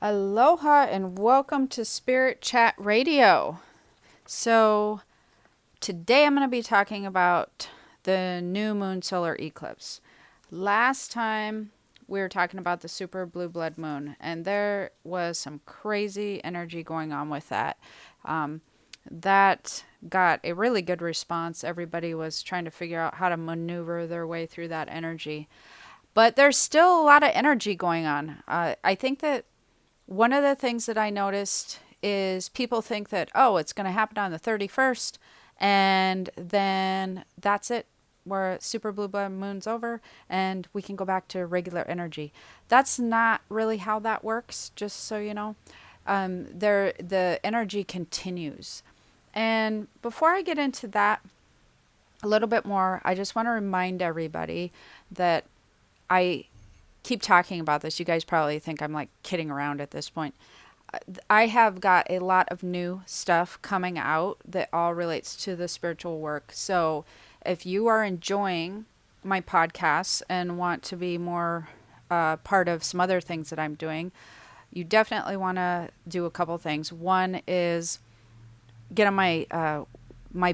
Aloha and welcome to Spirit Chat Radio. So, today I'm going to be talking about the new moon solar eclipse. Last time we were talking about the super blue blood moon, and there was some crazy energy going on with that. That got a really good response. Everybody was trying to figure out how to maneuver their way through that energy. But there's still a lot of energy going on. I think that one of the things that I noticed is people think that, oh, it's going to happen on the 31st, and then that's it. Where super blue blood moon's over, and we can go back to regular energy. That's not really how that works, just so you know. The energy continues. And before I get into that a little bit more, I just want to remind everybody that I keep talking about this. You guys probably think I'm like kidding around at this point. I have got a lot of new stuff coming out that all relates to the spiritual work. So if you are enjoying my podcasts and want to be more part of some other things that I'm doing, you definitely want to do a couple things. One is get on my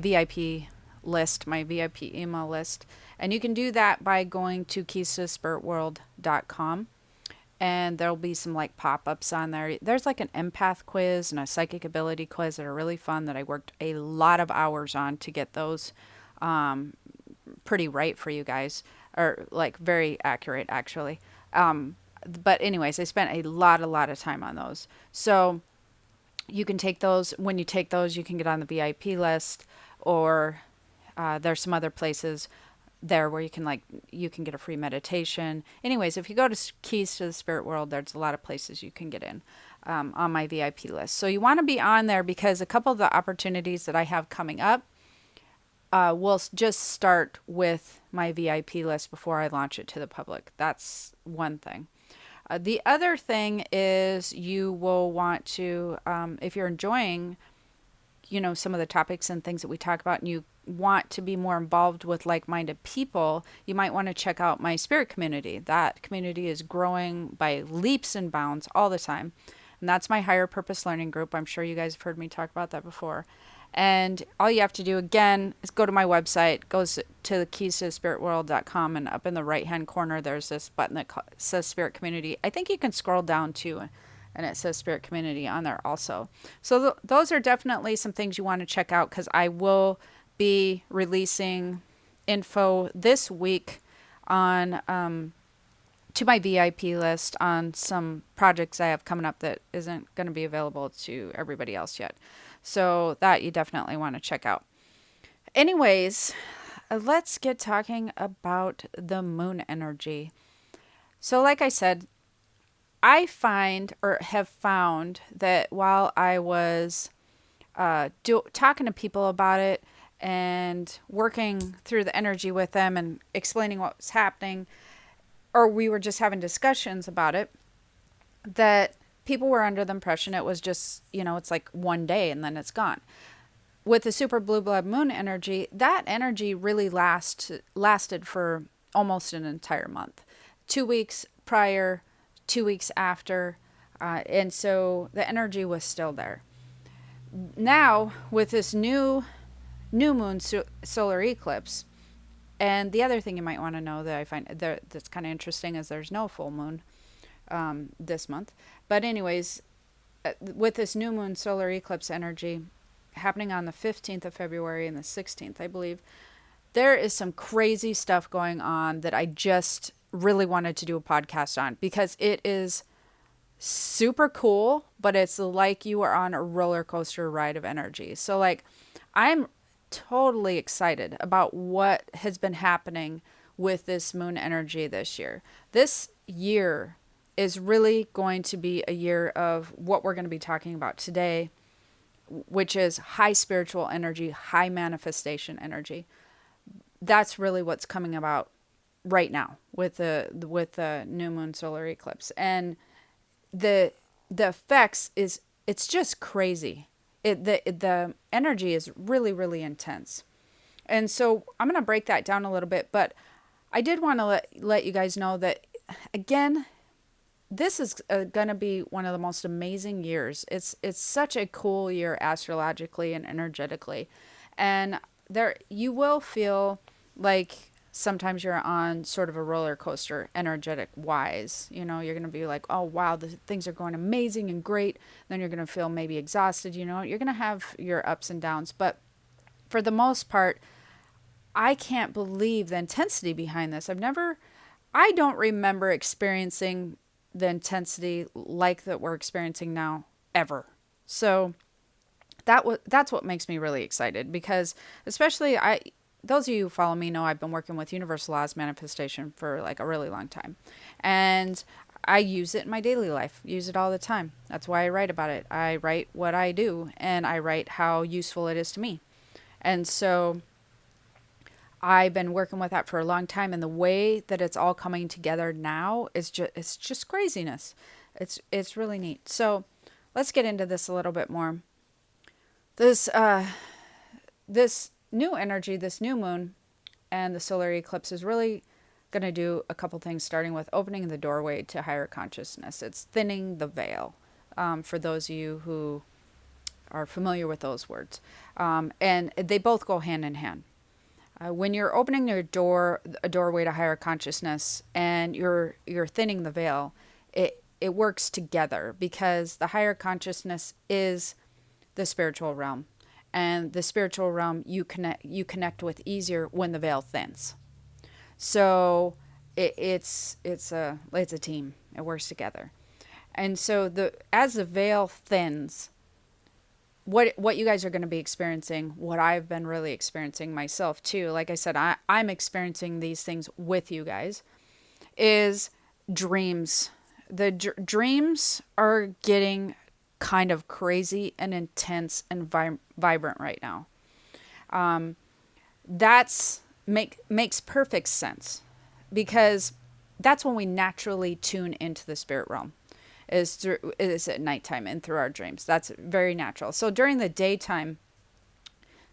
VIP list, my VIP email list. And you can do that by going to keys2thespiritworld.com. And there'll be some like pop-ups on there. There's like an empath quiz and a psychic ability quiz that are really fun that I worked a lot of hours on to get those pretty right for you guys. Or like very accurate, actually. But anyways, I spent a lot of time on those. So you can take those. When you take those, you can get on the VIP list, or there's some other places there where you can get a free meditation. Anyways, if you go to Keys to the Spirit World, there's a lot of places you can get in on my VIP list. So you want to be on there because a couple of the opportunities that I have coming up will just start with my VIP list before I launch it to the public. That's one thing. The other thing is you will want to, if you're enjoying, some of the topics and things that we talk about, and you want to be more involved with like-minded people, you might want to check out my spirit community. That community is growing by leaps and bounds all the time. And that's my higher purpose learning group. I'm sure you guys have heard me talk about that before. And all you have to do, again, is go to my website, goes to the keys2thespiritworld.com, and up in the right-hand corner, there's this button that says Spirit Community. I think you can scroll down too, and it says Spirit Community on there also. So those are definitely some things you want to check out, because I will be releasing info this week on to my VIP list on some projects I have coming up that isn't going to be available to everybody else yet. So that you definitely want to check out. Anyways, let's get talking about the moon energy. So like I said, I find or have found that while I was talking to people about it and working through the energy with them and explaining what was happening, or we were just having discussions about it, that people were under the impression it was just, it's like one day and then it's gone. With the super blue blood moon energy, that energy really lasted for almost an entire month. 2 weeks prior, 2 weeks after, and so the energy was still there. Now, with this new moon solar eclipse, and the other thing you might want to know that I find that's kind of interesting is there's no full moon this month. But anyways, with this new moon solar eclipse energy happening on the 15th of February and the 16th, I believe, there is some crazy stuff going on that I just really wanted to do a podcast on, because it is super cool, but it's like you are on a roller coaster ride of energy. So like, I'm totally excited about what has been happening with this moon energy this year. This year is really going to be a year of what we're going to be talking about today, which is high spiritual energy, high manifestation energy. That's really what's coming about right now with the new moon solar eclipse. And the effects it's just crazy. The energy is really intense. And so I'm going to break that down a little bit, but I did want to let you guys know that, again, this is going to be one of the most amazing years. It's such a cool year astrologically and energetically. And there you will feel like sometimes you're on sort of a roller coaster energetic wise. You know, you're going to be like, "Oh, wow, the things are going amazing and great." Then you're going to feel maybe exhausted, you know. You're going to have your ups and downs, but for the most part, I can't believe the intensity behind this. I don't remember experiencing the intensity like that we're experiencing now ever. So that's what makes me really excited because especially those of you who follow me know I've been working with universal laws manifestation for like a really long time. And I use it in my daily life, use it all the time. That's why I write about it. I write what I do and I write how useful it is to me. And so I've been working with that for a long time, and the way that it's all coming together now is just craziness. It's really neat. So let's get into this a little bit more. This new energy, this new moon, and the solar eclipse is really going to do a couple things, starting with opening the doorway to higher consciousness. It's thinning the veil, for those of you who are familiar with those words, and they both go hand in hand. When you're opening a doorway to higher consciousness, and you're thinning the veil, it works together because the higher consciousness is the spiritual realm, and the spiritual realm you connect with easier when the veil thins. So it's a team. It works together, and so as the veil thins, what you guys are going to be experiencing, what I've been really experiencing myself too, like I said, I'm experiencing these things with you guys, is dreams. The dreams are getting kind of crazy and intense and vibrant right now. That's makes perfect sense because that's when we naturally tune into the spirit realm is at nighttime and through our dreams. That's very natural. So during the daytime,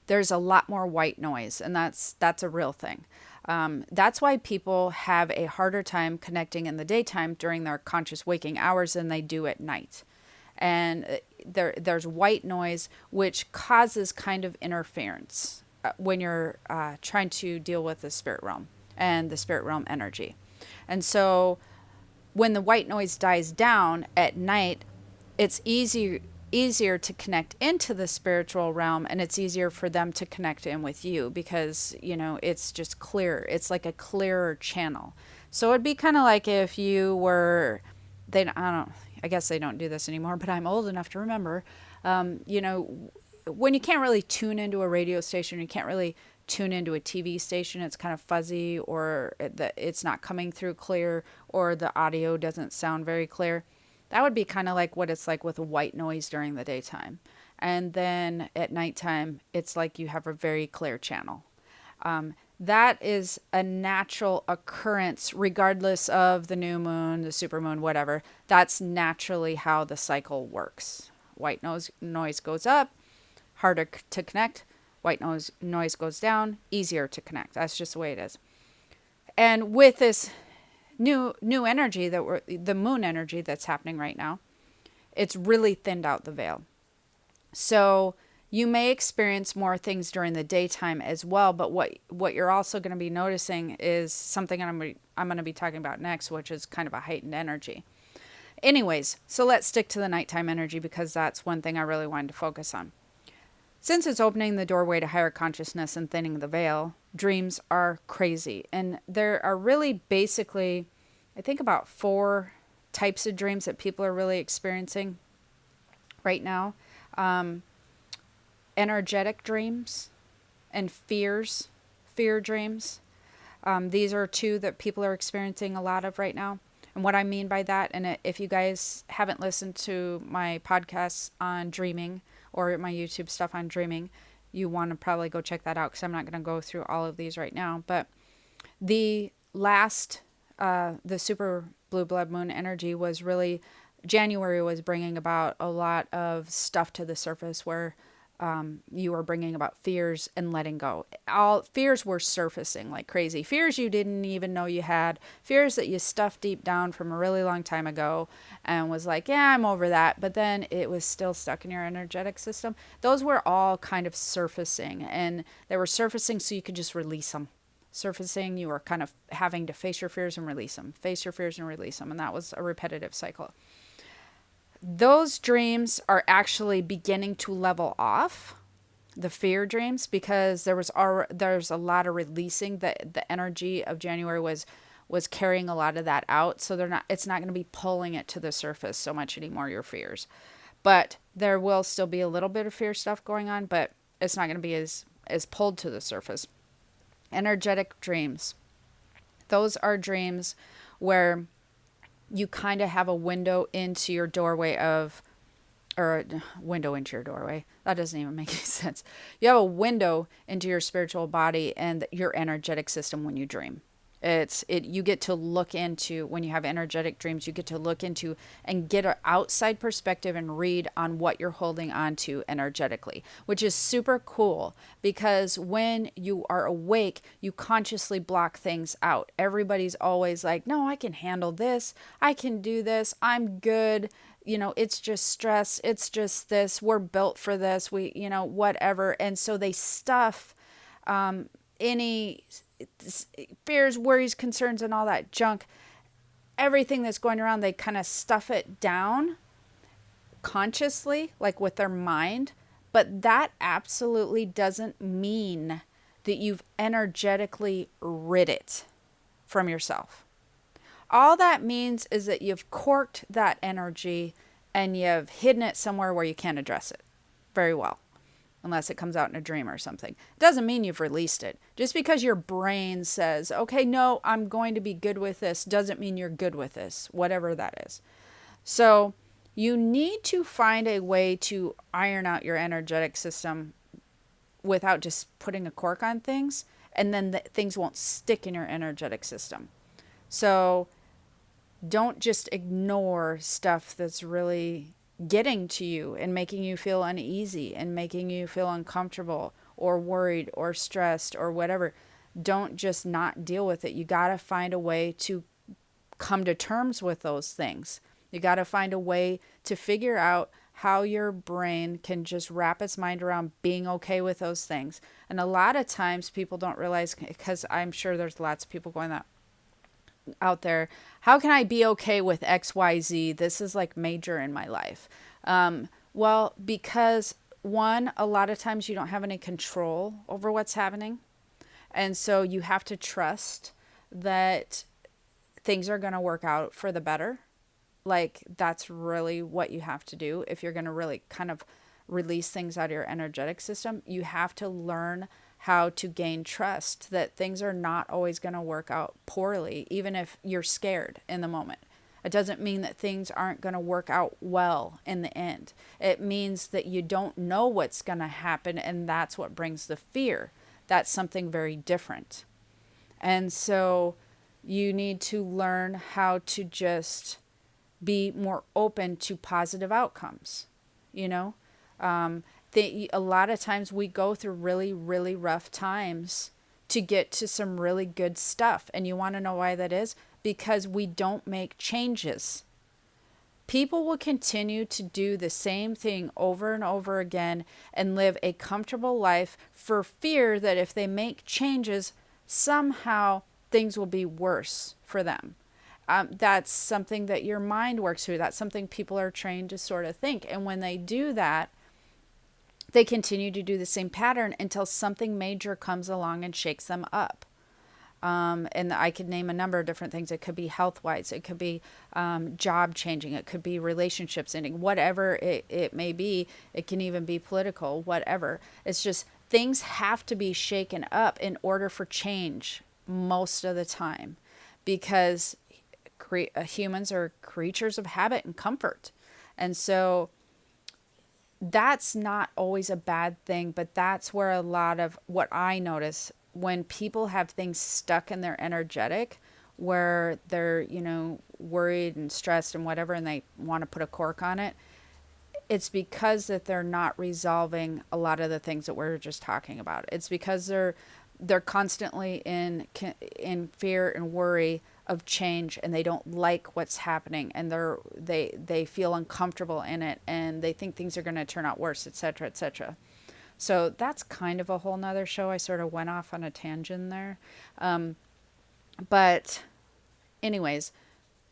there's a lot more white noise, and that's a real thing. That's why people have a harder time connecting in the daytime during their conscious waking hours than they do at night. And there's white noise, which causes kind of interference when you're trying to deal with the spirit realm and the spirit realm energy. And so when the white noise dies down at night, it's easier to connect into the spiritual realm, and it's easier for them to connect in with you because, you know, it's just clear. It's like a clearer channel. So it'd be kind of like if you were, I guess they don't do this anymore, but I'm old enough to remember, you know, when you can't really tune into a radio station, you can't really tune into a TV station, it's kind of fuzzy, or it's not coming through clear, or the audio doesn't sound very clear. That would be kind of like what it's like with a white noise during the daytime. And then at nighttime, it's like you have a very clear channel. That is a natural occurrence regardless of the new moon, the supermoon, whatever. That's naturally how the cycle works. White noise goes up, harder to connect. White noise goes down, easier to connect. That's just the way it is. And with this new energy the moon energy that's happening right now, it's really thinned out the veil. So you may experience more things during the daytime as well, but what you're also going to be noticing is something I'm going to be talking about next, which is kind of a heightened energy. Anyways, so let's stick to the nighttime energy because that's one thing I really wanted to focus on. Since it's opening the doorway to higher consciousness and thinning the veil, dreams are crazy. And there are really basically, I think, about 4 types of dreams that people are really experiencing right now. Energetic dreams and fear dreams. These are 2 that people are experiencing a lot of right now. And what I mean by that, and if you guys haven't listened to my podcasts on dreaming, or my YouTube stuff on dreaming, you want to probably go check that out because I'm not going to go through all of these right now. But the last, the super blue blood moon energy was really, January was bringing about a lot of stuff to the surface where you were bringing about fears and letting go. All fears were surfacing like crazy. Fears you didn't even know you had. Fears that you stuffed deep down from a really long time ago and was like, yeah, I'm over that. But then it was still stuck in your energetic system. Those were all kind of surfacing, and they were surfacing so you could just release them. Surfacing, you were kind of having to face your fears and release them, face your fears and release them. And that was a repetitive cycle. Those dreams are actually beginning to level off, the fear dreams, because there's a lot of releasing. The energy of January was carrying a lot of that out, so it's not going to be pulling it to the surface so much anymore, your fears. But there will still be a little bit of fear stuff going on, but it's not going to be as pulled to the surface. Energetic dreams, those are dreams where you kind of have a window into your doorway or a window into your doorway. That doesn't even make any sense. You have a window into your spiritual body and your energetic system when you dream. You get to look into, when you have energetic dreams, you get to look into and get an outside perspective and read on what you're holding on to energetically, which is super cool, because when you are awake, you consciously block things out. Everybody's always like, no, I can handle this. I can do this. I'm good. It's just stress. It's just this. We're built for this. Whatever. And so they stuff any fears, worries, concerns, and all that junk, everything that's going around, they kind of stuff it down consciously, like with their mind. But that absolutely doesn't mean that you've energetically rid it from yourself. All that means is that you've corked that energy and you've hidden it somewhere where you can't address it very well, unless it comes out in a dream or something. It doesn't mean you've released it. Just because your brain says, okay, no, I'm going to be good with this, doesn't mean you're good with this, whatever that is. So you need to find a way to iron out your energetic system without just putting a cork on things, and then things won't stick in your energetic system. So don't just ignore stuff that's really getting to you and making you feel uneasy and making you feel uncomfortable or worried or stressed or whatever. Don't just not deal with it. You got to find a way to come to terms with those things. You got to find a way to figure out how your brain can just wrap its mind around being okay with those things. And a lot of times people don't realize, because I'm sure there's lots of people going out there, how can I be okay with XYZ? This is like major in my life. Well, because one, a lot of times you don't have any control over what's happening. And so you have to trust that things are going to work out for the better. Like, that's really what you have to do. If you're going to really kind of release things out of your energetic system, you have to learn how to gain trust that things are not always going to work out poorly, even if you're scared in the moment. It doesn't mean that things aren't going to work out well in the end. It means that you don't know what's going to happen, and that's what brings the fear. That's something very different. And so you need to learn how to just be more open to positive outcomes. A lot of times we go through really, really rough times to get to some really good stuff. And you want to know why that is? Because we don't make changes. People will continue to do the same thing over and over again and live a comfortable life for fear that if they make changes, somehow things will be worse for them. That's something that your mind works through. That's something people are trained to sort of think. And when they do that, they continue to do the same pattern until something major comes along and shakes them up. And I could name a number of different things. It could be health-wise. It could be job changing. It could be relationships ending. Whatever it may be. It can even be political, whatever. It's just things have to be shaken up in order for change most of the time. Because humans are creatures of habit and comfort. And so that's not always a bad thing, but that's where a lot of what I notice when people have things stuck in their energetic, where they're, worried and stressed and whatever, and they want to put a cork on it, it's because that they're not resolving a lot of the things that we're just talking about. It's because they're constantly in fear and worry of change, and they don't like what's happening, and they feel uncomfortable in it, and they think things are going to turn out worse, etc., etc. So that's kind of a whole nother show. I sort of went off on a tangent there. But anyways,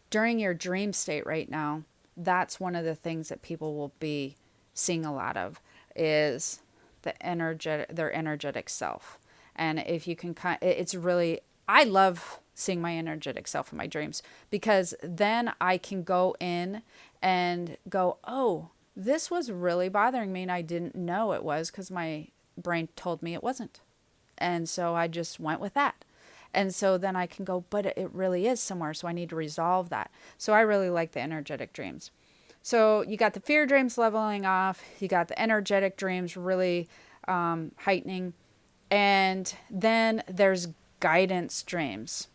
during your dream state right now, that's one of the things that people will be seeing a lot of is their energetic self. And if you can it's really, I love seeing my energetic self in my dreams, because then I can go in and go, oh, this was really bothering me and I didn't know it was, because my brain told me it wasn't. And so I just went with that. And so then I can go, but it really is somewhere, so I need to resolve that. So I really like the energetic dreams. So you got the fear dreams leveling off, you got the energetic dreams really heightening, and then there's guidance dreams.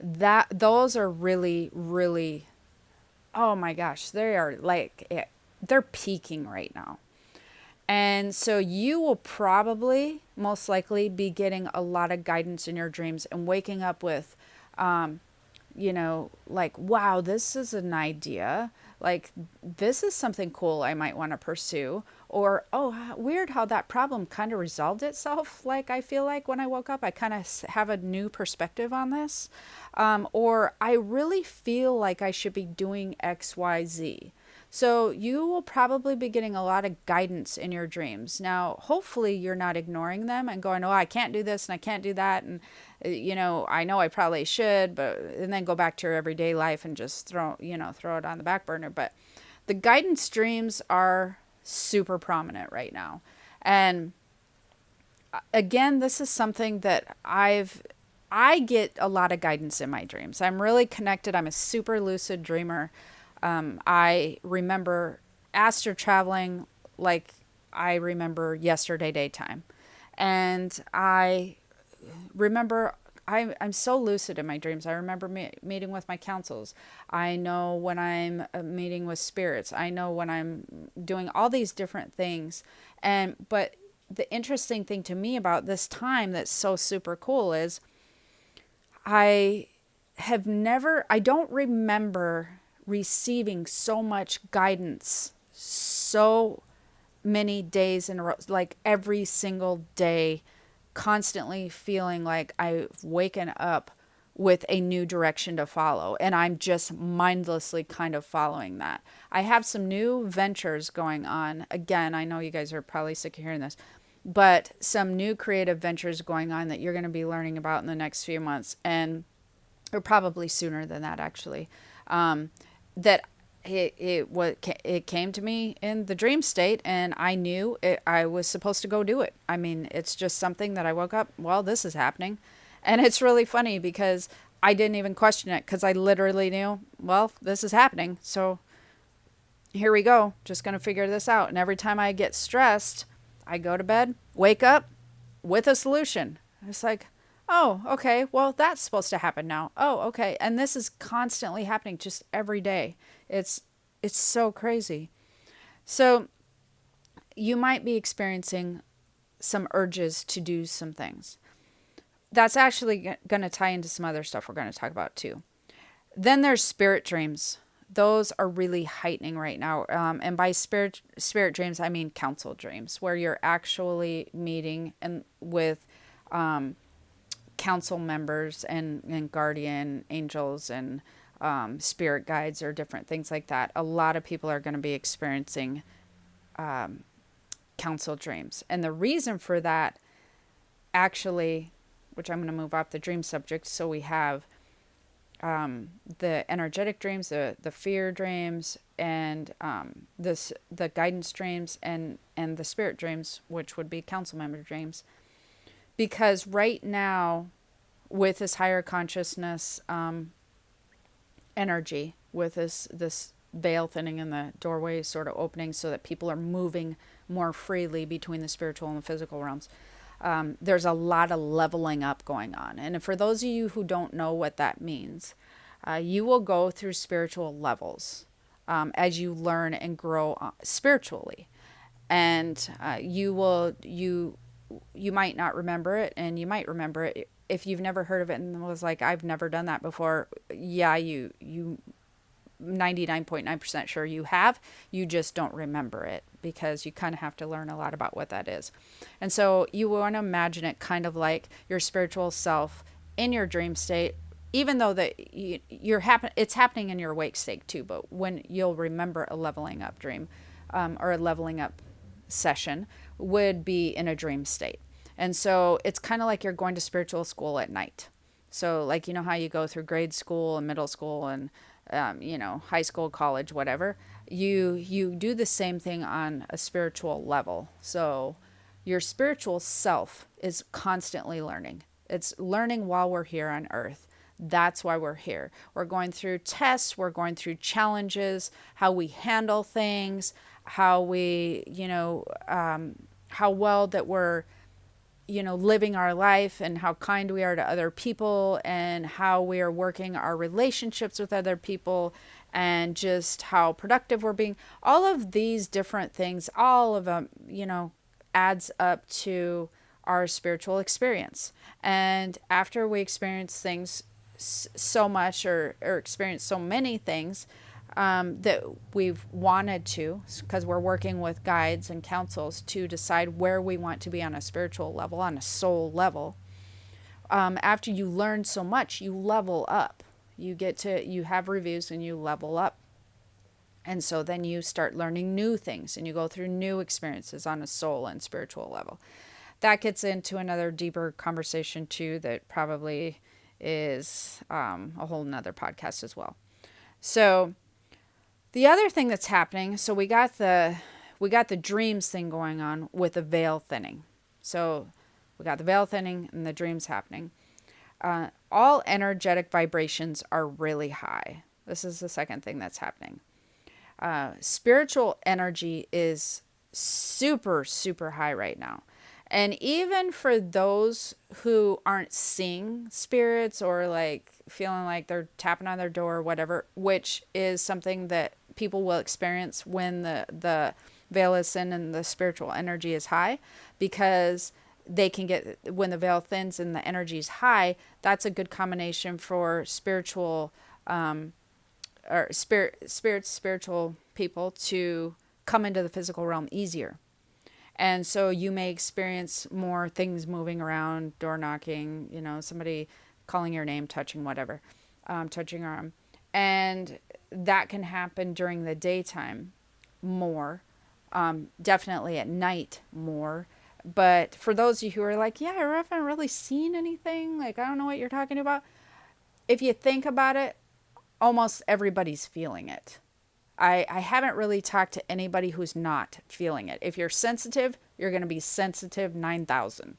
Those are really, really, oh my gosh, they are like, they're peaking right now. And so you will probably, most likely, be getting a lot of guidance in your dreams and waking up with, like, wow, this is an idea. Like, this is something cool I might want to pursue. Or, oh, weird how that problem kind of resolved itself. Like, I feel like when I woke up, I kind of have a new perspective on this. Or I really feel like I should be doing X, Y, Z. So you will probably be getting a lot of guidance in your dreams. Now, hopefully you're not ignoring them and going, oh, I can't do this and I can't do that. And, I know I probably should, and then go back to your everyday life and just throw it on the back burner. But the guidance dreams are super prominent right now. And again, this is something that I get a lot of guidance in my dreams. I'm really connected. I'm a super lucid dreamer. I remember astral traveling like I remember yesterday daytime. And I remember I'm so lucid in my dreams. I remember meeting with my councils. I know when I'm meeting with spirits. I know when I'm doing all these different things. But the interesting thing to me about this time that's so super cool is I don't remember receiving so much guidance so many days in a row, like every single day, constantly feeling like I've waken up with a new direction to follow, and I'm just mindlessly kind of following that. I have some new ventures going on. Again, I know you guys are probably sick of hearing this, but some new creative ventures going on that you're going to be learning about in the next few months, or probably sooner than that, actually. That it came to me in the dream state, and I knew I was supposed to go do it. I mean, it's just something that I woke up, well, this is happening. And it's really funny because I didn't even question it, because I literally knew, well, this is happening. So here we go. Just going to figure this out. And every time I get stressed, I go to bed, wake up with a solution. It's like, oh, okay, well, that's supposed to happen now. Oh, okay. And this is constantly happening just every day. It's so crazy. So you might be experiencing some urges to do some things. That's actually going to tie into some other stuff we're going to talk about too. Then there's spirit dreams. Those are really heightening right now. And by spirit dreams, I mean council dreams, where you're actually meeting with council members and guardian angels and spirit guides or different things like that. A lot of people are going to be experiencing council dreams. And the reason for that, actually, which I'm going to move off the dream subject, so we have the energetic dreams, the fear dreams, and the guidance dreams, and the spirit dreams, which would be council member dreams. Because right now, with this higher consciousness energy, with this veil thinning and the doorway sort of opening so that people are moving more freely between the spiritual and the physical realms, there's a lot of leveling up going on. And for those of you who don't know what that means, you will go through spiritual levels. as you learn and grow spiritually. And you might not remember it, and you might remember it if you've never heard of it and was like, I've never done that before. Yeah, you 99.9% sure you have. You just don't remember it because you kind of have to learn a lot about what that is. And so you want to imagine it kind of like your spiritual self in your dream state, even though that it's happening in your awake state too. But when you'll remember a leveling up dream, or a leveling up session, would be in a dream state. And so it's kind of like you're going to spiritual school at night. So like, you know how you go through grade school and middle school and high school, college, whatever. You do the same thing on a spiritual level. So your spiritual self is constantly learning. It's learning while we're here on earth. That's why we're here. We're going through tests, we're going through challenges, how we handle things, how we, how well that we're, living our life, and how kind we are to other people, and how we are working our relationships with other people, and just how productive we're being. All of these different things, all of them, adds up to our spiritual experience. And after we experience things so much, or experience so many things that we've wanted to, because we're working with guides and counsels to decide where we want to be on a spiritual level, on a soul level. After you learn so much, you level up. You have reviews and you level up. And so then you start learning new things and you go through new experiences on a soul and spiritual level. That gets into another deeper conversation too, that probably is a whole nother podcast as well. So the other thing that's happening, so we got the dreams thing going on with the veil thinning. So we got the veil thinning and the dreams happening. All energetic vibrations are really high. This is the second thing that's happening. Spiritual energy is super, super high right now. And even for those who aren't seeing spirits, or like feeling like they're tapping on their door or whatever, which is something that people will experience when the veil is thin and the spiritual energy is high, because they can get, when the veil thins and the energy is high, that's a good combination for spiritual spiritual people to come into the physical realm easier. And so you may experience more things moving around, door knocking, somebody calling your name, touching whatever, touching your arm. And that can happen during the daytime more, definitely at night more. But for those of you who are like, yeah, I haven't really seen anything, like, I don't know what you're talking about. If you think about it, almost everybody's feeling it. I haven't really talked to anybody who's not feeling it. If you're sensitive, you're going to be sensitive 9,000.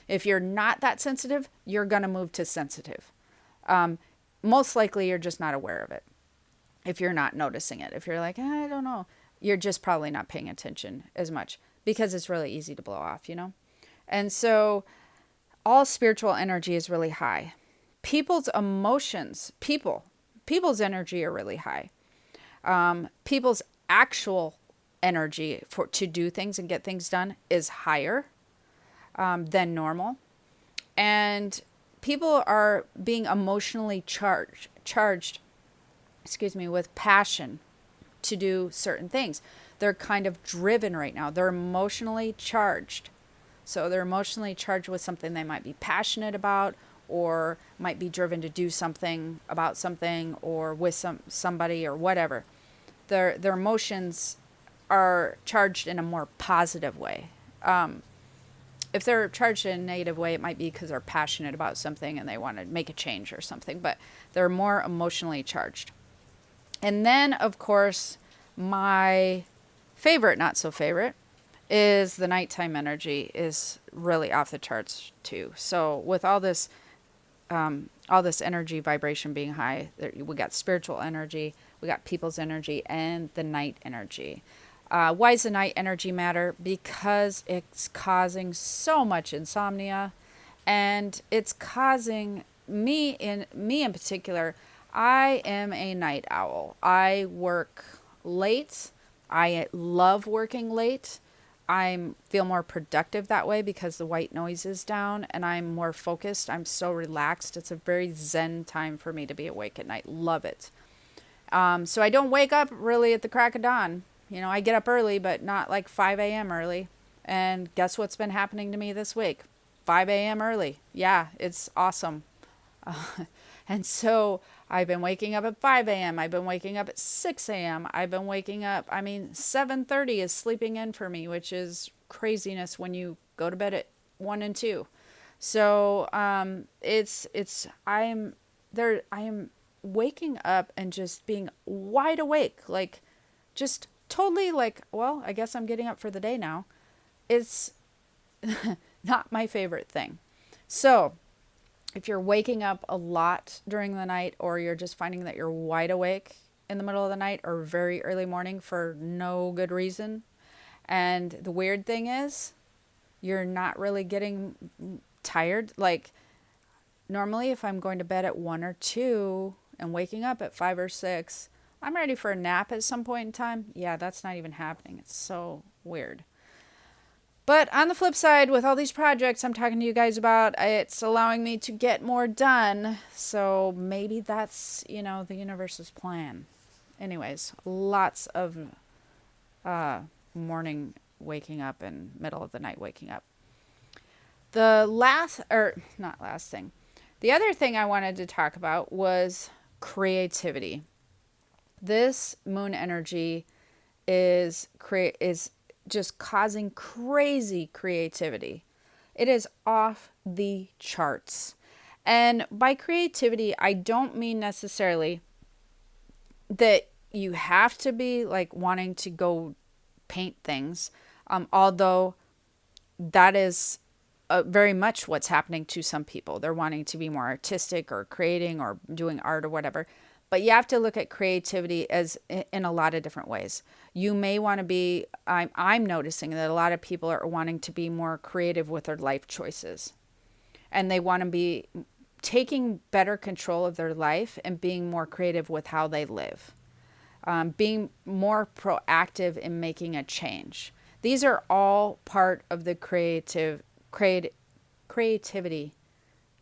If you're not that sensitive, you're going to move to sensitive. Most likely you're just not aware of it. If you're not noticing it. If you're like, I don't know, you're just probably not paying attention as much, because it's really easy to blow off, And so all spiritual energy is really high. People's emotions, people's energy are really high. People's actual energy to do things and get things done is higher than normal. And people are being emotionally charged, with passion to do certain things. They're kind of driven right now. They're emotionally charged. So they're emotionally charged with something they might be passionate about, or might be driven to do something about something, or with somebody or whatever. Their emotions are charged in a more positive way. If they're charged in a negative way, it might be because they're passionate about something and they want to make a change or something, but they're more emotionally charged. And then, of course, my favorite, not so favorite, is the nighttime energy is really off the charts too. So with all this energy vibration being high, we got spiritual energy, we got people's energy, and the night energy. Why does the night energy matter? Because it's causing so much insomnia, and it's causing me in particular. I am a night owl. I work late. I love working late. I feel more productive that way because the white noise is down and I'm more focused. I'm so relaxed. It's a very zen time for me to be awake at night. Love it. So I don't wake up really at the crack of dawn. I get up early, but not like 5 a.m. early. And guess what's been happening to me this week? 5 a.m. early. Yeah, it's awesome. And so I've been waking up at 5 a.m. I've been waking up at 6 a.m. I've been waking up, 7:30 is sleeping in for me, which is craziness when you go to bed at 1 and 2. So I am waking up and just being wide awake, like just totally like, well, I guess I'm getting up for the day now. It's not my favorite thing. So if you're waking up a lot during the night, or you're just finding that you're wide awake in the middle of the night or very early morning for no good reason, and the weird thing is you're not really getting tired. Like normally if I'm going to bed at 1 or 2 and waking up at 5 or 6, I'm ready for a nap at some point in time. Yeah, that's not even happening. It's so weird. But on the flip side, with all these projects I'm talking to you guys about, it's allowing me to get more done. So maybe that's, the universe's plan. Anyways, lots of morning waking up and middle of the night waking up. The other thing I wanted to talk about was creativity. This moon energy is just causing crazy creativity. It is off the charts. And by creativity, I don't mean necessarily that you have to be like wanting to go paint things, although that is very much what's happening to some people. They're wanting to be more artistic or creating or doing art or whatever. But you have to look at creativity as in a lot of different ways. You may want to be, I'm noticing that a lot of people are wanting to be more creative with their life choices. And they want to be taking better control of their life and being more creative with how they live. Being more proactive in making a change. These are all part of the creativity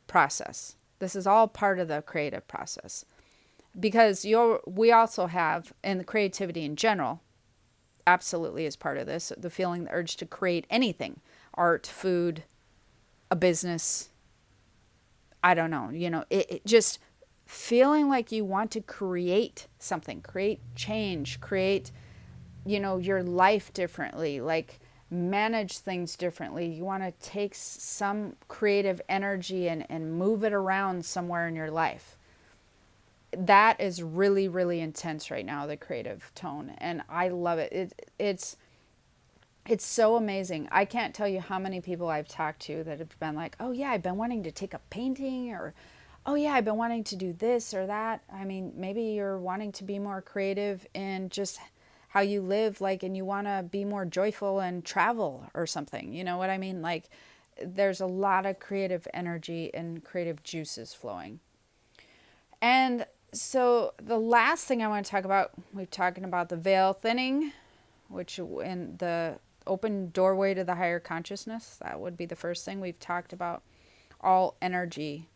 process. This is all part of the creative process. Because we also have, and the creativity in general, absolutely is part of this, the feeling, the urge to create anything, art, food, a business, I don't know, it just feeling like you want to create something, create change, create, your life differently, like manage things differently. You want to take some creative energy and move it around somewhere in your life. That is really, really intense right now, the creative tone. And I love it. It's so amazing. I can't tell you how many people I've talked to that have been like, oh yeah, I've been wanting to take up painting, or, oh yeah, I've been wanting to do this or that. Maybe you're wanting to be more creative in just how you live, like, and you want to be more joyful and travel or something. You know what I mean? Like, there's a lot of creative energy and creative juices flowing. And so the last thing I want to talk about, we're talking about the veil thinning, which in the open doorway to the higher consciousness, that would be the first thing. We've talked about all energy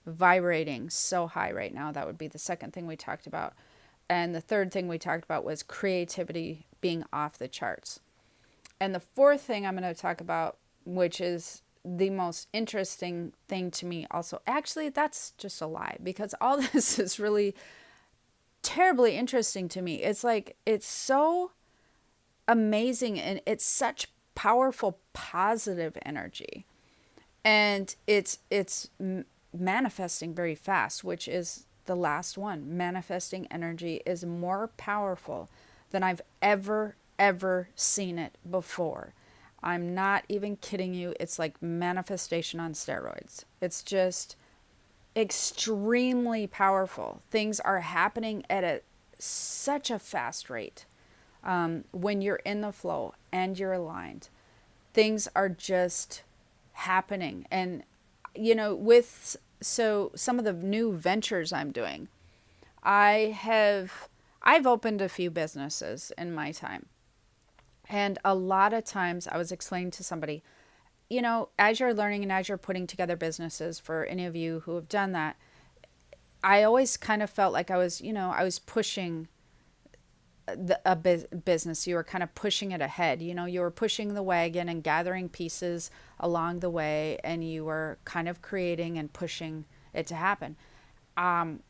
vibrating so high right now. That would be the second thing we talked about. And the third thing we talked about was creativity being off the charts. And the fourth thing I'm going to talk about, which is the most interesting thing to me also, actually that's just a lie, because all this is really terribly interesting to me. It's like, it's so amazing and it's such powerful positive energy, and it's manifesting very fast, which is the last one. Manifesting energy is more powerful than I've ever seen it before. I'm not even kidding you. It's like manifestation on steroids. It's just extremely powerful. Things are happening at such a fast rate. When you're in the flow and you're aligned, things are just happening. And, so some of the new ventures I'm doing, I I've opened a few businesses in my time. And a lot of times I was explaining to somebody, as you're learning and as you're putting together businesses, for any of you who have done that, I always kind of felt like I was pushing business. You were kind of pushing it ahead. You were pushing the wagon and gathering pieces along the way, and you were kind of creating and pushing it to happen.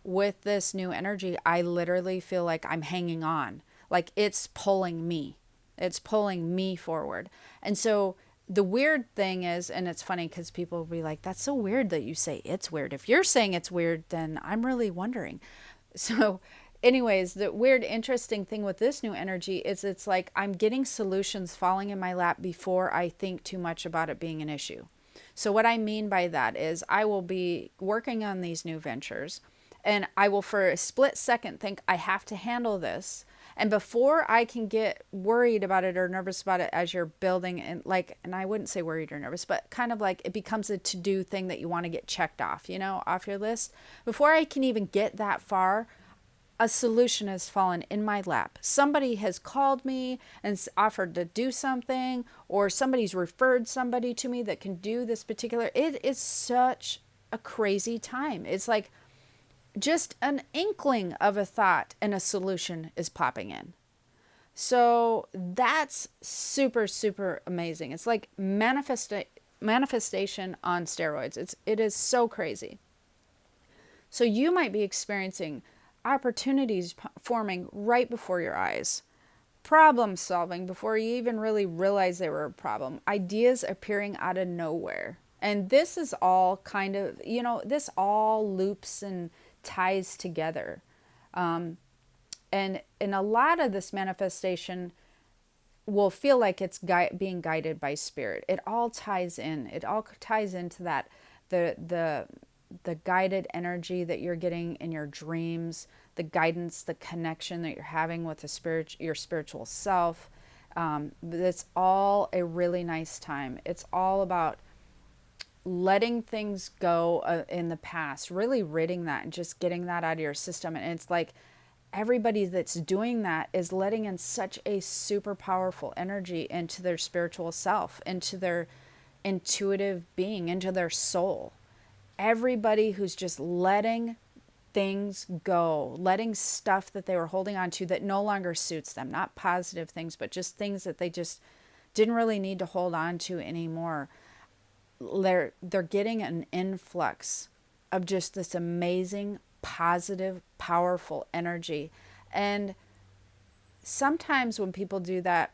With this new energy, I literally feel like I'm hanging on, like it's pulling me. It's pulling me forward. And so the weird thing is, and it's funny because people will be like, that's so weird that you say it's weird. If you're saying it's weird, then I'm really wondering. So, anyways, the weird, interesting thing with this new energy is it's like I'm getting solutions falling in my lap before I think too much about it being an issue. So, what I mean by that is I will be working on these new ventures and I will, for a split second, think I have to handle this. And before I can get worried about it or nervous about it as you're building, and I wouldn't say worried or nervous, but kind of like it becomes a to-do thing that you want to get checked off, off your list. Before I can even get that far, a solution has fallen in my lap. Somebody has called me and offered to do something, or somebody's referred somebody to me that can do this particular. It is such a crazy time. It's like just an inkling of a thought and a solution is popping in. So that's super, super amazing. It's like manifestation on steroids. It is so crazy. So you might be experiencing opportunities forming right before your eyes, problem solving before you even really realize they were a problem, ideas appearing out of nowhere. And this is all kind of, this all loops and ties together. And a lot of this manifestation will feel like it's being guided by spirit. It all ties in. It all ties into that, the guided energy that you're getting in your dreams, the guidance, the connection that you're having with your spiritual self. It's all a really nice time. It's all about letting things go in the past, really ridding that and just getting that out of your system. And it's like everybody that's doing that is letting in such a super powerful energy into their spiritual self, into their intuitive being, into their soul. Everybody who's just letting things go, letting stuff that they were holding on to that no longer suits them, not positive things, but just things that they just didn't really need to hold on to anymore. They're getting an influx of just this amazing, positive, powerful energy. And sometimes when people do that,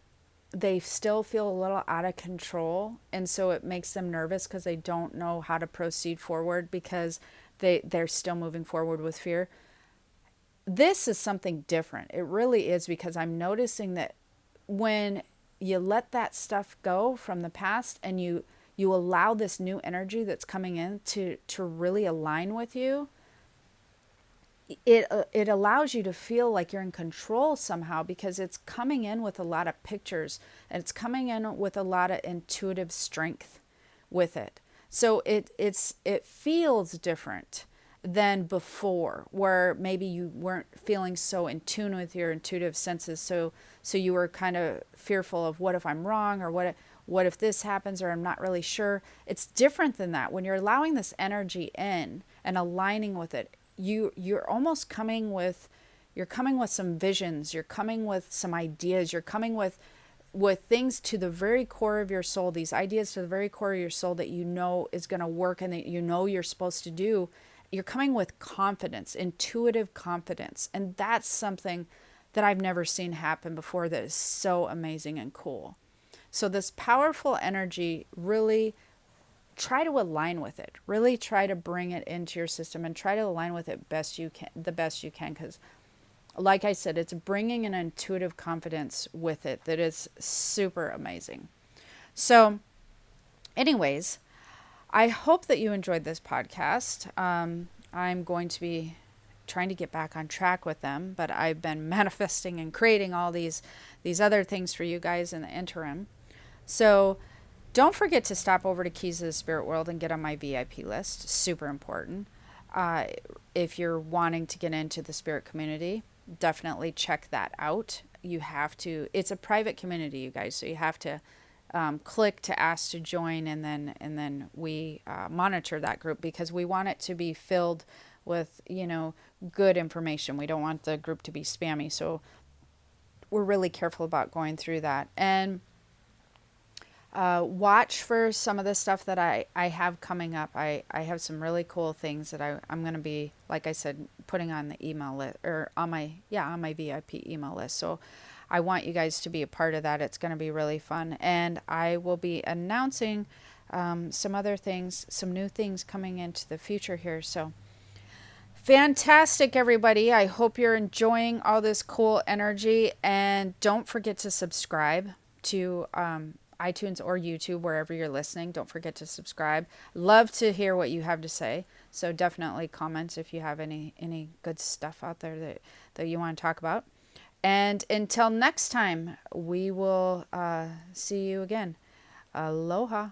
they still feel a little out of control. And so it makes them nervous because they don't know how to proceed forward because they're still moving forward with fear. This is something different. It really is, because I'm noticing that when you let that stuff go from the past and you allow this new energy that's coming in to really align with you, it allows you to feel like you're in control somehow, because it's coming in with a lot of pictures and it's coming in with a lot of intuitive strength with it. So it feels different than before, where maybe you weren't feeling so in tune with your intuitive senses. So you were kind of fearful of, what if I'm wrong, or what if this happens, or I'm not really sure. It's different than that. When you're allowing this energy in and aligning with it, you're almost coming with some visions, you're coming with some ideas, you're coming with things to the very core of your soul, these ideas to the very core of your soul that you know is going to work and that you're supposed to do. You're coming with confidence, intuitive confidence. And that's something that I've never seen happen before that is so amazing and cool. So this powerful energy, really try to align with it. Really try to bring it into your system and try to align with it the best you can. Because like I said, it's bringing an intuitive confidence with it that is super amazing. So anyways, I hope that you enjoyed this podcast. I'm going to be trying to get back on track with them, but I've been manifesting and creating all these other things for you guys in the interim. So don't forget to stop over to Keys of the Spirit World and get on my VIP list. Super important. If you're wanting to get into the spirit community, definitely check that out. You have to, it's a private community, you guys, so you have to click to ask to join, and then we monitor that group because we want it to be filled with, you know, good information. We don't want the group to be spammy, so we're really careful about going through that. And watch for some of the stuff that I have coming up. I have some really cool things that I'm going to be, like I said, putting on the email list, or on my, yeah, on my VIP email list. So I want you guys to be a part of that. It's going to be really fun. And I will be announcing some other things, some new things coming into the future here. So fantastic, everybody. I hope you're enjoying all this cool energy. And don't forget to subscribe to iTunes or YouTube, wherever you're listening. Don't forget to subscribe. Love to hear what you have to say. So definitely comment if you have any good stuff out there that you want to talk about. And until next time, we will see you again. Aloha.